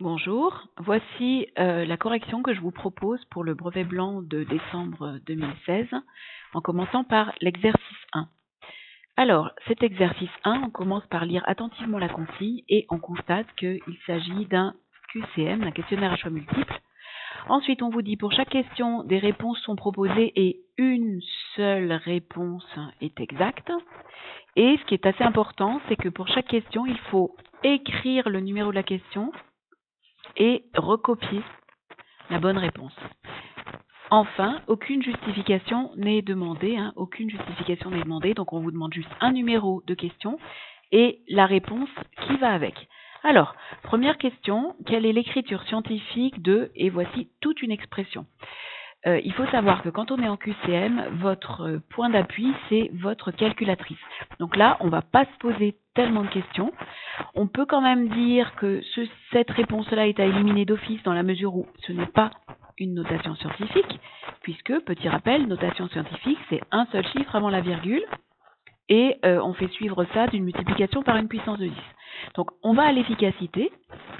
Bonjour, voici la correction que je vous propose pour le brevet blanc de décembre 2016 en commençant par l'exercice 1. Alors, cet exercice 1, on commence par lire attentivement la consigne et on constate qu'il s'agit d'un QCM, un questionnaire à choix multiples. Ensuite, on vous dit pour chaque question, des réponses sont proposées et une seule réponse est exacte. Et ce qui est assez important, c'est que pour chaque question, il faut écrire le numéro de la question et recopier la bonne réponse. Enfin, aucune justification n'est demandée, donc on vous demande juste un numéro de question et la réponse qui va avec. Alors, première question, quelle est l'écriture scientifique de, et voici toute une expression. Il faut savoir que quand on est en QCM, votre point d'appui, c'est votre calculatrice. Donc là, on ne va pas se poser tellement de questions. On peut quand même dire que cette réponse-là est à éliminer d'office dans la mesure où ce n'est pas une notation scientifique, puisque, petit rappel, notation scientifique, c'est un seul chiffre avant la virgule, et on fait suivre ça d'une multiplication par une puissance de 10. Donc on va à l'efficacité,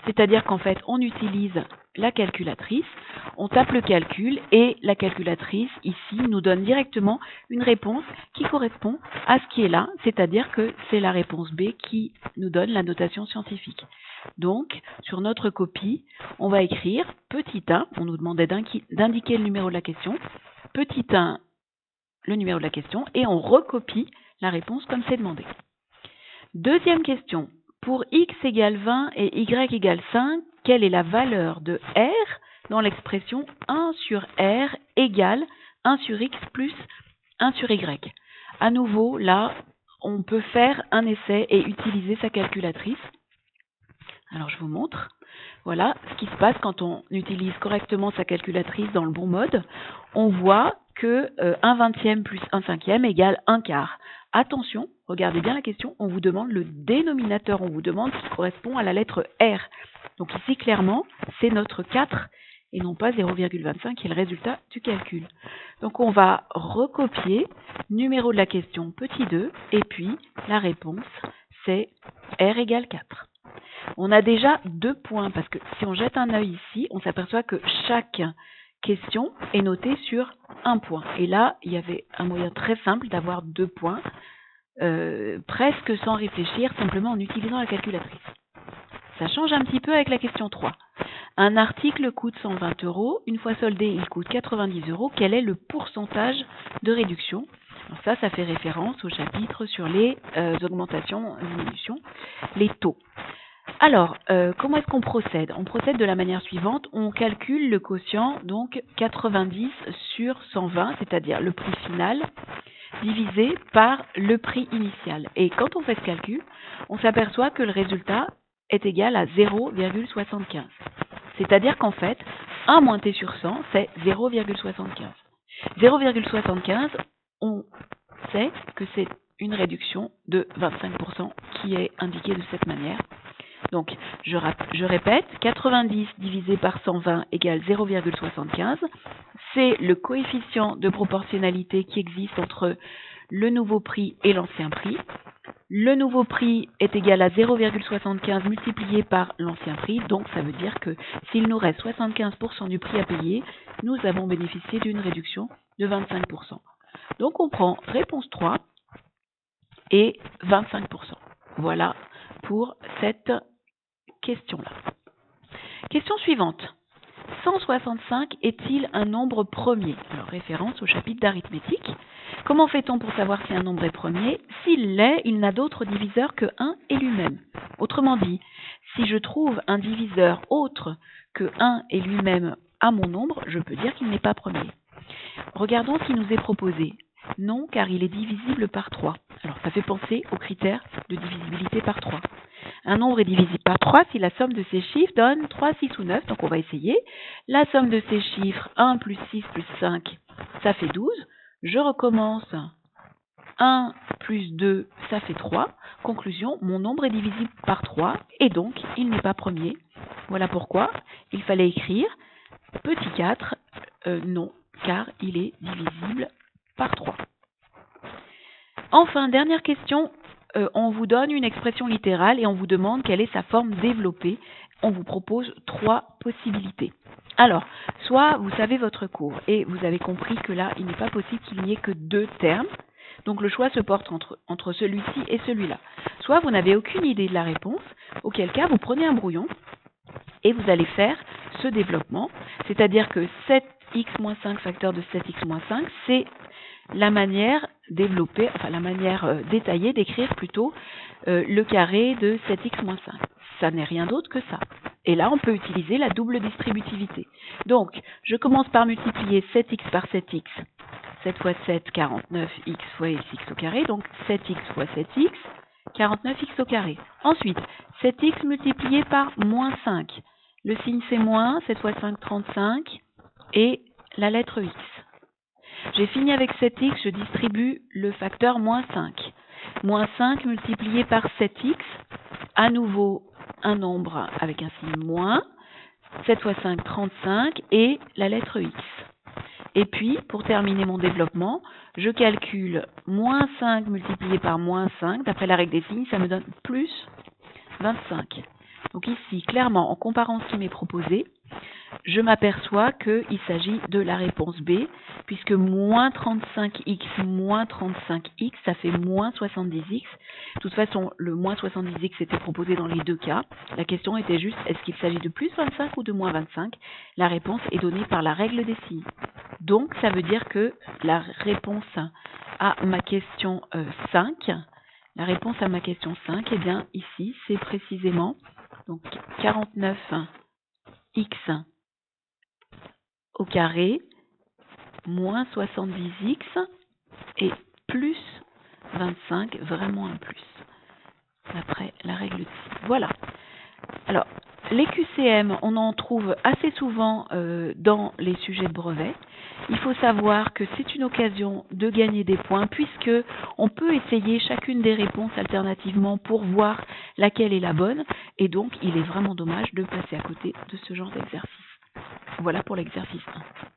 c'est-à-dire qu'en fait on utilise la calculatrice, on tape le calcul et la calculatrice ici nous donne directement une réponse qui correspond à ce qui est là, c'est-à-dire que c'est la réponse B qui nous donne la notation scientifique. Donc sur notre copie, on va écrire petit 1, on nous demandait d'indiquer le numéro de la question, petit 1, le numéro de la question, et on recopie la réponse comme c'est demandé. Deuxième question, pour x égale 20 et y égale 5, quelle est la valeur de r dans l'expression 1 sur r égale 1 sur x plus 1 sur y? À nouveau, là, on peut faire un essai et utiliser sa calculatrice. Alors, je vous montre. Voilà ce qui se passe quand on utilise correctement sa calculatrice dans le bon mode. On voit que 1 vingtième plus 1 cinquième égale 1 quart. Attention, regardez bien la question, on vous demande le dénominateur, on vous demande ce qui correspond à la lettre R. Donc ici, clairement, c'est notre 4 et non pas 0,25 qui est le résultat du calcul. Donc on va recopier numéro de la question petit 2 et puis la réponse, c'est R égale 4. On a déjà 2 points parce que si on jette un œil ici, on s'aperçoit que chaque question est notée sur un point. Et là, il y avait un moyen très simple d'avoir 2 points, presque sans réfléchir, simplement en utilisant la calculatrice. Ça change un petit peu avec la question 3. Un article coûte 120 €, une fois soldé, il coûte 90 €. Quel est le pourcentage de réduction? Alors ça fait référence au chapitre sur les augmentations, diminutions, les taux. Alors, comment est-ce qu'on procède? On procède de la manière suivante, on calcule le quotient, donc 90 sur 120, c'est-à-dire le prix final, divisé par le prix initial. Et quand on fait ce calcul, on s'aperçoit que le résultat est égal à 0,75. C'est-à-dire qu'en fait, 1 moins t sur 100, c'est 0,75. 0,75, on sait que c'est une réduction de 25% qui est indiquée de cette manière. Donc, je répète, 90 divisé par 120 égale 0,75. C'est le coefficient de proportionnalité qui existe entre le nouveau prix et l'ancien prix. Le nouveau prix est égal à 0,75 multiplié par l'ancien prix, donc ça veut dire que s'il nous reste 75% du prix à payer, nous avons bénéficié d'une réduction de 25%. Donc on prend réponse 3 et 25%. Voilà pour cette question-là. Question suivante. 165 est-il un nombre premier? Alors, référence au chapitre d'arithmétique. Comment fait-on pour savoir si un nombre est premier? S'il l'est, il n'a d'autre diviseur que 1 et lui-même. Autrement dit, si je trouve un diviseur autre que 1 et lui-même à mon nombre, je peux dire qu'il n'est pas premier. Regardons ce qui nous est proposé. Non, car il est divisible par 3. Alors, ça fait penser au critère de divisibilité par 3. Un nombre est divisible par 3 si la somme de ses chiffres donne 3, 6 ou 9. Donc, on va essayer. La somme de ces chiffres, 1 plus 6 plus 5, ça fait 12. Je recommence. 1 plus 2, ça fait 3. Conclusion, mon nombre est divisible par 3 et donc, il n'est pas premier. Voilà pourquoi il fallait écrire petit 4, non, car il est divisible par 3. Enfin, dernière question, on vous donne une expression littérale et on vous demande quelle est sa forme développée on vous propose 3 possibilités. Alors, soit vous savez votre cours et vous avez compris que là, il n'est pas possible qu'il n'y ait que 2 termes. Donc le choix se porte entre celui-ci et celui-là. Soit vous n'avez aucune idée de la réponse, auquel cas vous prenez un brouillon et vous allez faire ce développement, c'est-à-dire que 7x-5 facteur de 7x-5, c'est la manière développée, enfin la manière détaillée d'écrire plutôt le carré de 7x-5. Ça n'est rien d'autre que ça. Et là, on peut utiliser la double distributivité. Donc, je commence par multiplier 7x par 7x. 7 fois 7, 49, x fois x au carré, donc 7x fois 7x, 49x au carré. Ensuite, 7x multiplié par moins 5. Le signe c'est moins, 7 fois 5, 35, et la lettre x. J'ai fini avec 7x, je distribue le facteur moins 5. Moins 5 multiplié par 7x, à nouveau un nombre avec un signe moins, 7 fois 5, 35, et la lettre x. Et puis, pour terminer mon développement, je calcule moins 5 multiplié par moins 5. D'après la règle des signes, ça me donne plus 25. Donc ici, clairement, en comparant ce qui m'est proposé, je m'aperçois qu'il s'agit de la réponse B, puisque moins 35x moins 35x, ça fait moins 70x. De toute façon, le moins 70x était proposé dans les deux cas. La question était juste, est-ce qu'il s'agit de plus 25 ou de moins 25? La réponse est donnée par la règle des signes. Donc, ça veut dire que la réponse à ma question 5, la réponse à ma question 5, eh bien, ici, c'est précisément donc 49x au carré, moins 70x et plus 25, vraiment un plus, d'après la règle de signes. Voilà. Alors, les QCM, on en trouve assez souvent dans les sujets de brevet. Il faut savoir que c'est une occasion de gagner des points puisque on peut essayer chacune des réponses alternativement pour voir laquelle est la bonne et donc il est vraiment dommage de passer à côté de ce genre d'exercice. Voilà pour l'exercice 1.